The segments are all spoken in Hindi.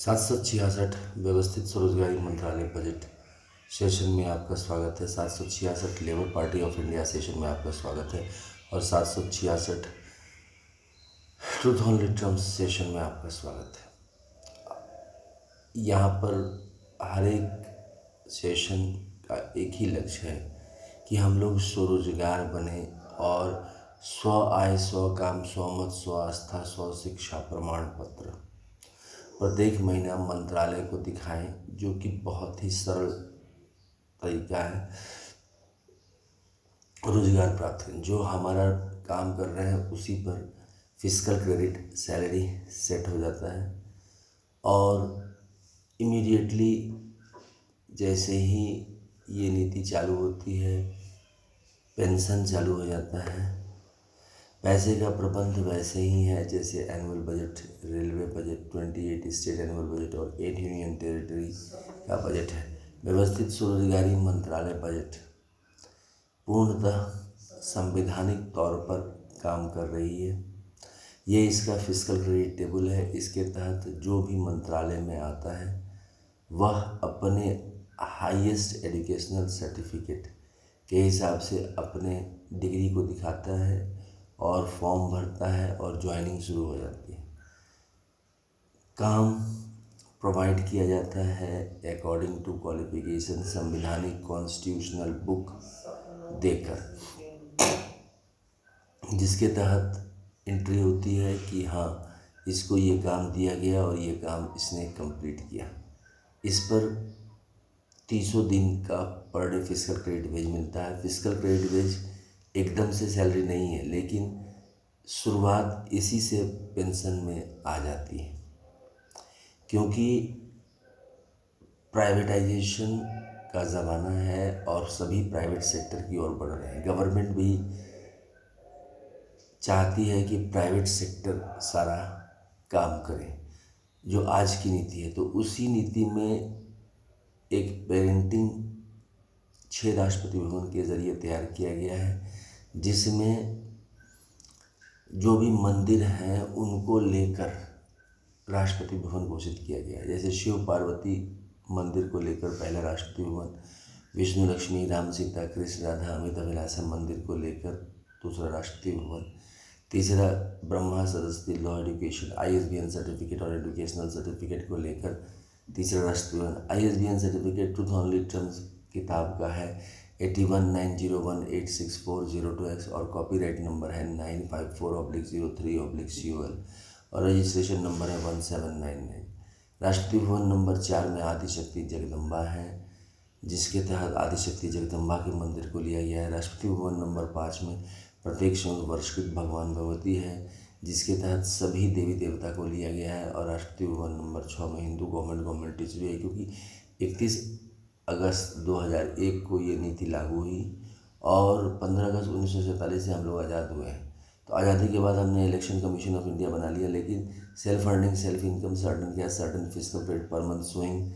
766 व्यवस्थित स्वरोजगारी मंत्रालय बजट सेशन में आपका स्वागत है। 766 labour Party of India session में आपका स्वागत है और 766 ट्रूथ ऑन रिटर्न्स सेशन में आपका स्वागत है। यहाँ पर हर एक सेशन का एक ही लक्ष्य है कि हम लोग स्वरोजगार बने और स्व आय, स्व काम, स्वमत, स्व आस्था, स्व शिक्षा प्रमाण पत्र प्रत्येक महीना मंत्रालय को दिखाएं, जो कि बहुत ही सरल तरीका है रोजगार प्राप्त करने। जो हमारा काम कर रहे हैं उसी पर फिस्कल क्रेडिट सैलरी सेट हो जाता है और इमीडिएटली जैसे ही ये नीति चालू होती है पेंशन चालू हो जाता है। पैसे का प्रबंध वैसे ही है जैसे annual budget, railway budget, 28 state annual budget और 8 यूनियन टेरिटरी का बजट है। व्यवस्थित स्वरोजगारी मंत्रालय बजट पूर्णतः संवैधानिक तौर पर काम कर रही है। ये इसका फिस्कल क्रेडिट टेबल है। इसके तहत जो भी मंत्रालय में आता है वह अपने हाईएस्ट एजुकेशनल सर्टिफिकेट के हिसाब से अपने डिग्री को दिखाता है और फॉर्म भरता है और ज्वाइनिंग शुरू हो जाती है। काम प्रोवाइड किया जाता है अकॉर्डिंग टू क्वालिफिकेशन संवैधानिक कॉन्स्टिट्यूशनल बुक देकर, जिसके तहत एंट्री होती है कि हाँ इसको ये काम दिया गया और ये काम इसने कंप्लीट किया। इस पर 300 दिन का पर डे फिस्कल क्रेडिट वेज मिलता है। फिस्कल क्रेडिट वेज एकदम से सैलरी नहीं है, लेकिन शुरुआत इसी से पेंशन में आ जाती है, क्योंकि प्राइवेटाइजेशन का ज़माना है और सभी प्राइवेट सेक्टर की ओर बढ़ रहे हैं। गवर्नमेंट भी चाहती है कि प्राइवेट सेक्टर सारा काम करे, जो आज की नीति है। तो उसी नीति में एक पेरेंटिंग 6 राष्ट्रपति भवन के ज़रिए तैयार किया गया है, जिसमें जो भी मंदिर हैं उनको लेकर राष्ट्रपति भवन घोषित किया गया है। जैसे शिव पार्वती मंदिर को लेकर पहला राष्ट्रपति भवन, विष्णु लक्ष्मी राम सीता कृष्ण राधा अमित अभिलाषा मंदिर को लेकर दूसरा राष्ट्रपति भवन, तीसरा Brahma Saraswati law education ISBN certificate और एजुकेशनल सर्टिफिकेट को लेकर तीसरा Rashtrapati Bhavan. ISBN certificate truth on returns किताब का है 8190186402X और कॉपीराइट नंबर है 954/03/COL और रजिस्ट्रेशन नंबर है 1799। राष्ट्रपति भवन नंबर 4 में आदिशक्ति जगदम्बा है, जिसके तहत आदिशक्ति जगदम्बा के मंदिर को लिया गया है। राष्ट्रपति भवन नंबर 5 में प्रत्येक संवत वर्षकृत भगवान भगवती है, जिसके तहत सभी देवी देवता को लिया गया है। और राष्ट्रपति भवन नंबर 6 में हिंदू गवर्नमेंट टीचर है, क्योंकि 31 अगस्त 2001 को ये नीति लागू हुई और 15 अगस्त 1947 से हम लोग आज़ाद हुए हैं। तो आज़ादी के बाद हमने इलेक्शन कमीशन ऑफ इंडिया बना लिया, लेकिन self earning, self income, certain fiscal credit per month showing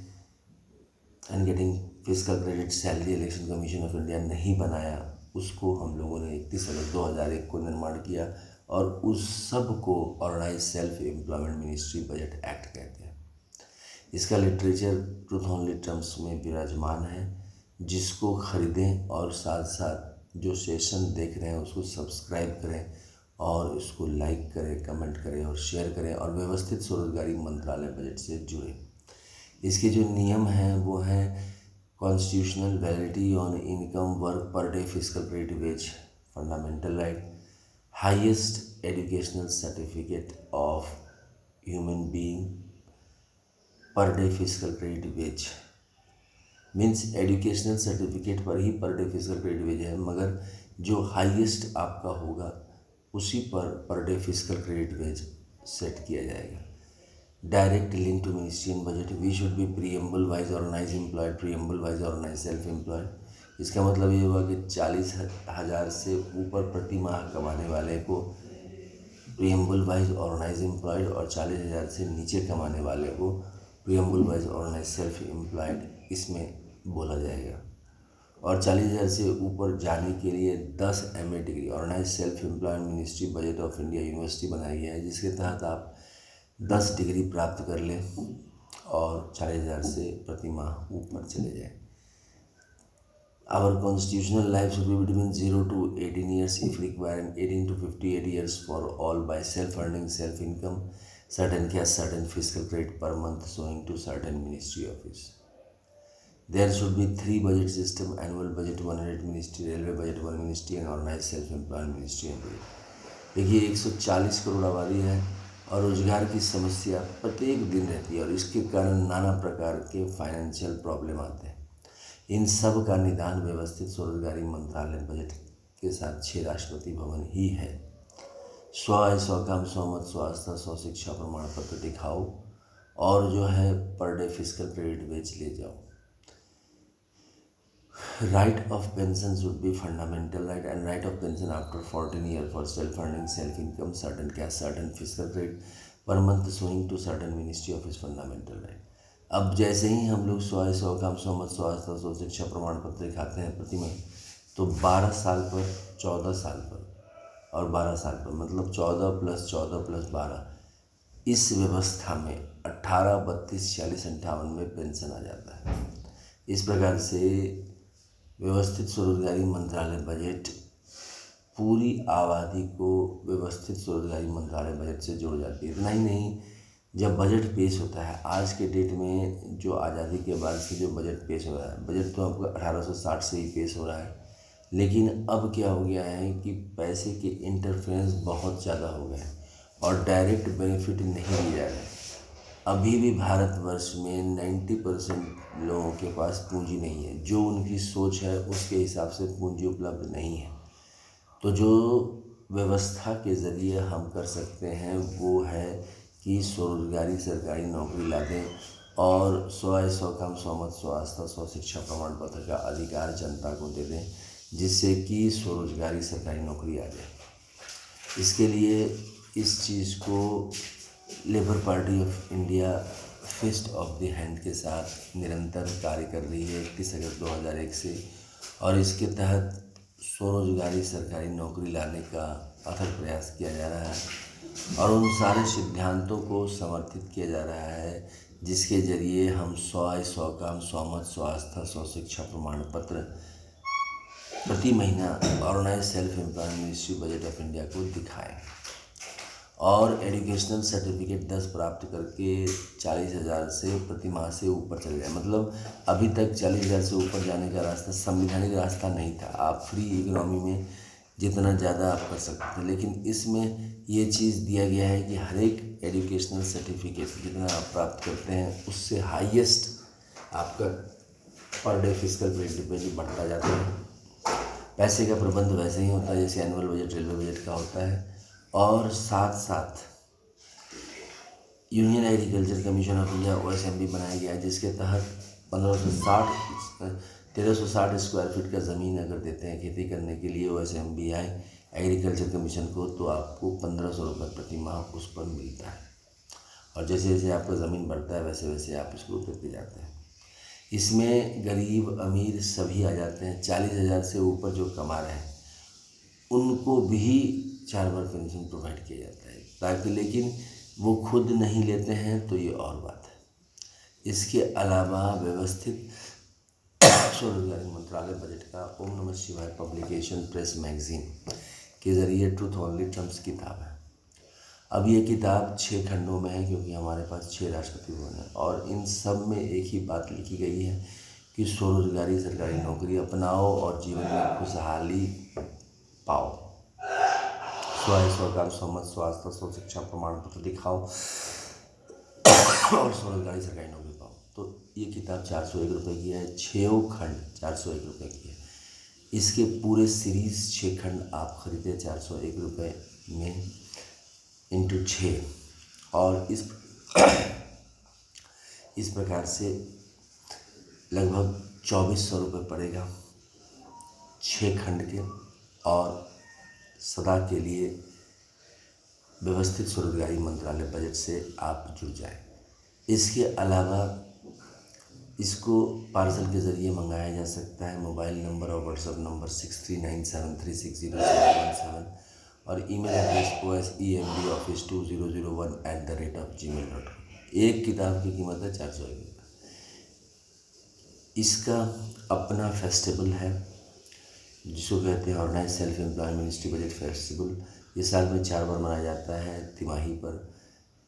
and getting fiscal credit salary election commission of India नहीं बनाया। उसको हम लोगों ने 31 अगस्त 2001 को निर्माण किया और उस सब को organise self employment ministry budget act कहते हैं। इसका लिटरेचर ट्रूथ ऑन रिटर्न्स में विराजमान है, जिसको खरीदें और साथ साथ जो सेशन देख रहे हैं उसको सब्सक्राइब करें और इसको लाइक करें, कमेंट करें और शेयर करें और व्यवस्थित स्वरोजगारी मंत्रालय बजट से जुड़े। इसके जो नियम हैं वो हैं constitutional validity on income work per day fiscal credit wage fundamental right, highest educational certificate of human being per day fiscal credit wage. Means educational certificate पर ही पर डे फिस्कल क्रेडिट वेज है, मगर जो हाईएस्ट आपका होगा उसी per day fiscal credit wage set किया जाएगा। Direct link to ministerial budget, we should be preamble wise organise employed, preamble wise organise self employed. इसका मतलब ये हुआ कि 40,000 से ऊपर प्रति माह कमाने वाले को प्रीएम्बल वाइज ऑर्गेनाइज एम्प्लॉयड और 40,000 से नीचे कमाने वाले को preamble wise organise self employed इसमें बोला जाएगा। और 40,000 से ऊपर जाने के लिए 10 MA degree organise self employment ministry budget of India university बनाई गई है, जिसके तहत आप 10 डिग्री प्राप्त कर लें और 40,000 से प्रति माह ऊपर चले जाए। Our constitutional life should be between 0 to 18 years if required, and 18 to 58 years for all by self-earning, self-income, certain cash, certain fiscal credit per month showing to certain ministry office. There should be 3 budget system: annual budget 100 ministry, railway budget 1 ministry, and organized self-employed ministry and budget. देखिए 140 करोड़ आबादी है और रोजगार की समस्या प्रत्येक दिन रहती है और इसके कारण नाना प्रकार के फाइनेंशियल प्रॉब्लम आते हैं। इन सब का निदान व्यवस्थित स्वरोजगारी मंत्रालय बजट के साथ 6 राष्ट्रपति भवन ही है। 100 आय 100 काम 100 मत 100 आस्था 100 शिक्षा प्रमाण पत्र दिखाओ और जो है पर डे फिजिकल क्रेडिट बेच ले जाओ। Right of pension should be fundamental right and right of pension after 14 year for self earning, self income, certain cash, certain physical credit per month showing to certain ministry office fundamental right. अब जैसे ही हम लोग 100 आय 100 काम 100 मत 100 आस्था 100 शिक्षा प्रमाण पत्र दिखाते हैं प्रति माह, तो 12 साल पर 14 साल पर और 12 साल पर मतलब 14 + 14 + 12, इस व्यवस्था में 18, 32, 46, 58 में पेंशन आ जाता है। इस प्रकार से व्यवस्थित स्वरोजगारी मंत्रालय बजट पूरी आबादी को व्यवस्थित स्वरोजगारी मंत्रालय बजट से जोड़ जाती है। इतना ही नहीं, जब बजट पेश होता है आज के डेट में, जो आज़ादी के बाद से जो बजट पेश हो रहा है, बजट तो आपका 1860 से ही पेश हो रहा है, लेकिन अब क्या हो गया है कि पैसे के इंटरफेरेंस बहुत ज़्यादा हो गए और डायरेक्ट बेनिफिट नहीं दिया जा रहा है। अभी भी भारतवर्ष में 90% लोगों के पास पूंजी नहीं है, जो उनकी सोच है उसके हिसाब से पूंजी उपलब्ध नहीं है। तो जो व्यवस्था के ज़रिए हम कर सकते हैं वो है कि स्वरोजगारी सरकारी नौकरी ला दें और 100 आय 100 काम 100 मत 100 आस्था 100 शिक्षा प्रमाण पत्र का अधिकार जनता को दे दें, जिससे कि स्वरोजगारी सरकारी नौकरी आ जाए। इसके लिए इस चीज़ को Labour Party of India fist of the hand के साथ निरंतर कार्य कर रही है 31 अगस्त 2001 से, और इसके तहत स्वरोजगारी सरकारी नौकरी लाने का अथक प्रयास किया जा रहा है और उन सारे सिद्धांतों को समर्थित किया जा रहा है जिसके ज़रिए हम 100 आय 100 काम 100 मत 100 आस्था 100 शिक्षा प्रमाण पत्र प्रति महीना organise self employment ministry budget of India को दिखाएं और एजुकेशनल सर्टिफिकेट 10 प्राप्त करके 40,000 से प्रति माह से ऊपर चले जाए। मतलब अभी तक 40,000 से ऊपर जाने का रास्ता संविधानिक रास्ता नहीं था। आप फ्री इकोनॉमी में जितना ज़्यादा आप कर सकते थे, लेकिन इसमें ये चीज़ दिया गया है कि हर एक एजुकेशनल सर्टिफिकेट जितना आप प्राप्त करते हैं उससे हाईएस्ट आपका पर डे फिजिकल क्रेडिट पे बढ़ता जाता है। पैसे का प्रबंध वैसे ही होता है जैसे एनुअल बजट रेलवे बजट का होता है, और साथ साथ union agriculture commission of India OSMB बनाया गया है, जिसके तहत 1360 स्क्वायर फीट का ज़मीन अगर देते हैं खेती करने के लिए OSMB एग्रीकल्चर कमीशन को, तो आपको 1500 रुपये प्रति माह उस पर मिलता है। और जैसे जैसे आपका ज़मीन बढ़ता है वैसे वैसे आप इसको करते जाते हैं। इसमें गरीब अमीर सभी आ जाते हैं। 40,000 से ऊपर जो कमा रहे हैं उनको भी 4 बार पेंशन प्रोवाइड किया जाता है, ताकि लेकिन वो खुद नहीं लेते हैं तो ये और बात है। इसके अलावा व्यवस्थित स्वरोजगारी मंत्रालय बजट का ओम नमः शिवाय पब्लिकेशन प्रेस मैगजीन के ज़रिए ट्रूथ ओनली ट्रम्प्स किताब है। अब ये किताब 6 खंडों में है क्योंकि हमारे पास 6 राष्ट्रपति भवन हैं और इन सब में एक ही बात लिखी गई है कि स्वरोजगारी सरकारी नौकरी अपनाओ और जीवन में खुशहाली पाओ। 100 आय 100 काम 100 मत 100 आस्था 100 शिक्षा प्रमाण पत्र दिखाओ और स्वरोजगारी सरकारी नौकरी पाओ। तो ये किताब 401 रुपये की है। 6 खंड 401 रुपये की है। इसके पूरे सीरीज़ 6 खंड आप खरीदे 401 रुपये में इंटू 6, और इस प्रकार से लगभग 2400 रुपये पड़ेगा 6 खंड के, और सदा के लिए व्यवस्थित स्वरोजगारी मंत्रालय बजट से आप जुड़ जाएं। इसके अलावा इसको पार्सल के ज़रिए मंगाया जा सकता है। मोबाइल नंबर और व्हाट्सएप नंबर 6397360017 और ईमेल एड्रेस osemboffice2001@gmail.com। एक किताब की कीमत है 401 रुपये। इसका अपना फेस्टिवल है जिसको कहते हैं organise self employment ministry budget festival. ये साल में 4 बार मनाया जाता है तिमाही पर,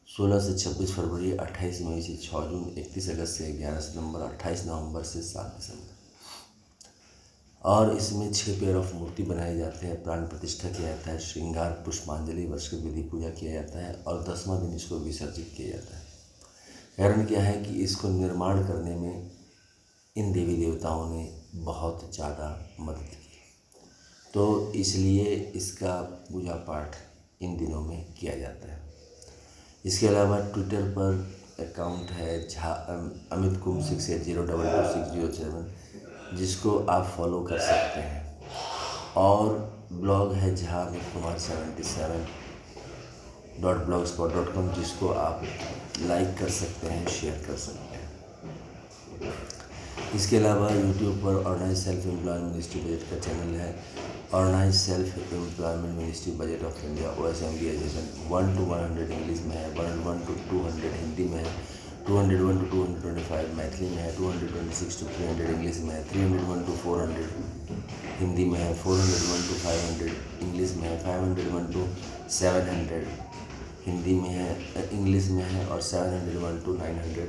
16 से 26 फरवरी, 28 मई से 6 जून, 31 अगस्त से 11 सितंबर, 28 नवंबर से 7 दिसंबर। और इसमें 6 पेयर ऑफ मूर्ति बनाए जाते हैं, प्राण प्रतिष्ठा किया जाता है, श्रृंगार पुष्पांजलि वर्ष विधि पूजा किया जाता है और 10वां दिन इसको विसर्जित किया जाता है। कारण क्या है कि इसको निर्माण करने में इन देवी देवताओं ने बहुत ज़्यादा मदद की, तो इसलिए इसका पूजा पाठ इन दिनों में किया जाता है। इसके अलावा ट्विटर पर अकाउंट है अमित कुम 68022607, जिसको आप फॉलो कर सकते हैं, और ब्लॉग है झा अमित कुमार 77.blogspot.com, जिसको आप लाइक कर सकते हैं, शेयर कर सकते हैं। इसके अलावा यूट्यूब पर organise self employment ministry budget का चैनल है, organise self employment ministry budget of India OSMB एजेशन। 1 to 100 इंग्लिश में है, 101 to 200 हिंदी में है, 201 to 225 मैथिली में है, 226 to 300 इंग्लिश में है, 301 to 400 हिंदी में है, 401 to 500 इंग्लिश में है, 501 to 700 हिंदी में है इंग्लिश में है, और 701 to 900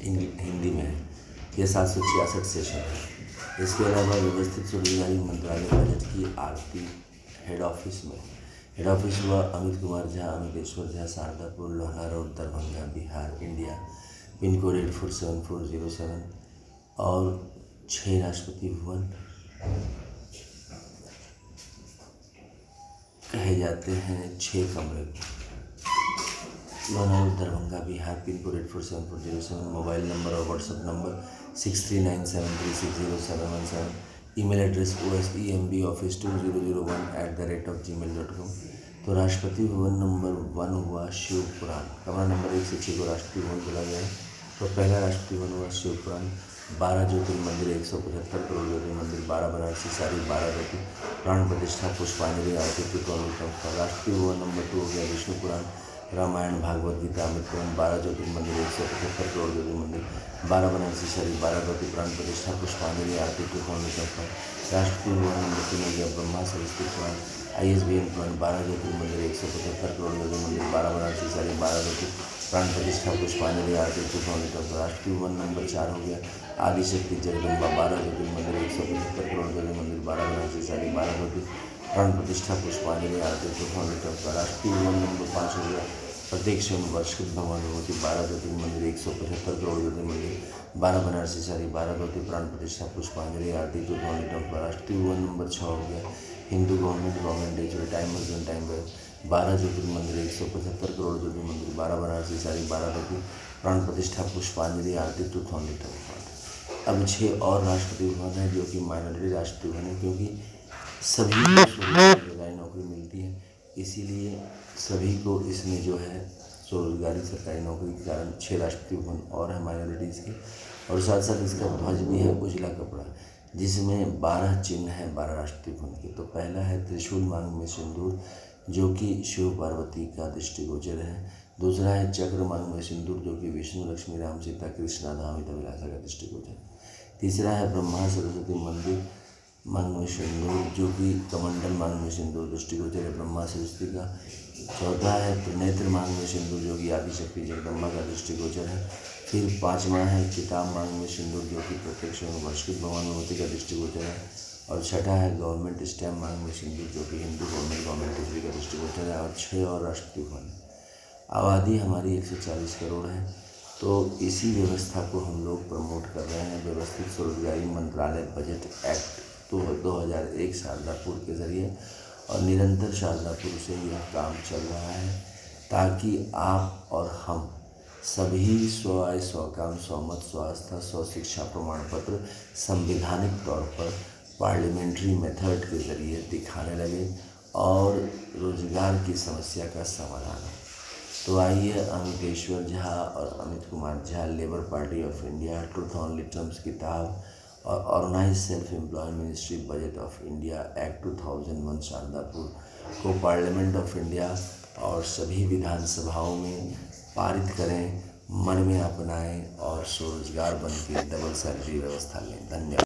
हिंदी में है। ये 766 सेशन है। इसके अलावा व्यवस्थित स्वरोजगारी मंत्रालय बजट की आरती हेड ऑफिस हुआ Amit Kumar Jha, Amiteshwar Jha, Shardapur, Lohna road, Darbhanga, Bihar, India. Pin code 847407 और 6 राष्ट्रपति भवन कहे जाते हैं 6 कमरे को। Lohna road, Darbhanga, Bihar. Pin code 847407। Mobile number और WhatsApp number 6397360717। Email address osembaoffice2001@gmail.com। तो राष्ट्रपति भवन नंबर 1 हुआ शिवपुराण, कमरा नंबर 1 से 6 को राष्ट्रपति भवन बोला गया है। तो पहला राष्ट्रपति भवन हुआ शिवपुराण। 12 ज्योतिर्मंदिर, 175 करोड़ ज्योतिर्मंदिर, 12 बनारसी साड़ी, 12 ज्योति, प्राण प्रतिष्ठा, पुष्पांजलि, आरती, राष्ट्रपति भवन नंबर 2 हो गया विष्णुपुराण, रामायण, भागवत गीता, अमृत पुराण, 12 ज्योतिर्मंदिर, 175 करोड़ ज्योतिर्मंदिर, 12 बनारसी साड़ी, 12 ज्योति, प्राण प्रतिष्ठा, पुष्पांजलि, आरती, राष्ट्रपति भवन नंबर 3 हो गया ब्रह्मा सरस्वती पुराण, ISBN पुराण, 12 ज्योतिर्मंदिर, 175 करोड़ ज्योतिर्मंदिर, 12 बनारसी साड़ी, 12 ज्योति, प्राण प्रतिष्ठा, पुष्पांजलि, आरती, राष्ट्रपति भवन नंबर 4 हो गया आदिशक्ति जगदम्बा, 12 ज्योतिर्मंदिर, 175 करोड़ ज्योतिर्मंदिर, 12 बनारसी साड़ी, 12 ज्योति, प्राण प्रतिष्ठा, पुष्पांजलि, आरती, राष्ट्रपति भवन नंबर 5 हो गया प्रत्येक वर्षकृत भगवान भगवती, 12 ज्योतिर्मंदिर, 175 करोड़ ज्योतिर्मंदिर, 12 बनारसी साड़ी, 12 ज्योति, प्राण प्रतिष्ठा, पुष्पांजलि, आरती, राष्ट्रपति भवन नंबर 6 हो गया हिंदू गवर्नमेंट डे टाइम 12 ज्योतिर्मंदिर, 175 करोड़ ज्योतिर्मंदिर, 12 बनारसी साड़ी, 12 ज्योति, प्राण प्रतिष्ठा, पुष्पांजलि, आरती, 2025। अब 6 और राष्ट्रपति भवन है जो कि माइनॉरिटी राष्ट्रपति भवन है, क्योंकि सभी को सरकारी नौकरी मिलती है, इसीलिए सभी को इसमें जो है स्वरोजगारी सरकारी नौकरी के कारण 6 राष्ट्रपति भवन और है माइनॉरिटीज़ के। और साथ साथ इसका ध्वज भी है उजला कपड़ा, जिसमें 12 चिन्ह हैं 12 राष्ट्रपति भवन के। तो पहला है त्रिशूल मांग में सिंदूर, जो कि शिव पार्वती का दृष्टिगोचर है। दूसरा है चक्र मांग में सिंदूर, जो कि विष्णु, लक्ष्मी, राम, सीता, कृष्णा, धामित अभिलाषा का दृष्टिगोचर। तीसरा है ब्रह्मा सरस्वती मंदिर मांग में सिंदूर, जो कि कमंडल मांग में सिंदूर दृष्टिगोचर है ब्रह्मा सरस्वती का। चौथा है त्रिनेत्र मांग में सिंदूर, जो कि आदिशक्ति जगदम्बा का दृष्टिगोचर है। फिर 5वां है किताब मांग में सिंदूर, जो कि प्रत्यक्ष वर्षकृत भगवान भगवती का दृष्टिगोचर है। और छठा है गवर्नमेंट स्टैम्प मांग में सिंदूर, जो कि हिंदू गवर्नमेंट टिजरी का दृष्टिगोचर है। और 6 और राष्ट्रपति भवन। आबादी हमारी 140 करोड़ है, तो इसी व्यवस्था को हम लोग प्रमोट कर रहे हैं। व्यवस्थित स्वरोजगारी मंत्रालय बजट एक्ट 2001 शारदापुर के ज़रिए, और निरंतर शारदापुर से यह काम चल रहा है, ताकि आप और हम सभी स्व आय, स्व काम, स्वमत, स्वास्थ्य, स्व शिक्षा प्रमाण पत्र संवैधानिक तौर पर पार्लियामेंट्री मेथड के ज़रिए दिखाने लगे और रोजगार की समस्या का समाधान हो। तो आइए अमितेश्वर झा और Amit Kumar Jha, Labour Party of India, truth only terms किताब और organise self employment ministry budget of India act 2001 Shardapur को पार्लियामेंट ऑफ इंडिया और सभी विधानसभाओं में पारित करें, मन में अपनाएं और स्वरोजगार बन के डबल सैलरी व्यवस्था लें। धन्यवाद।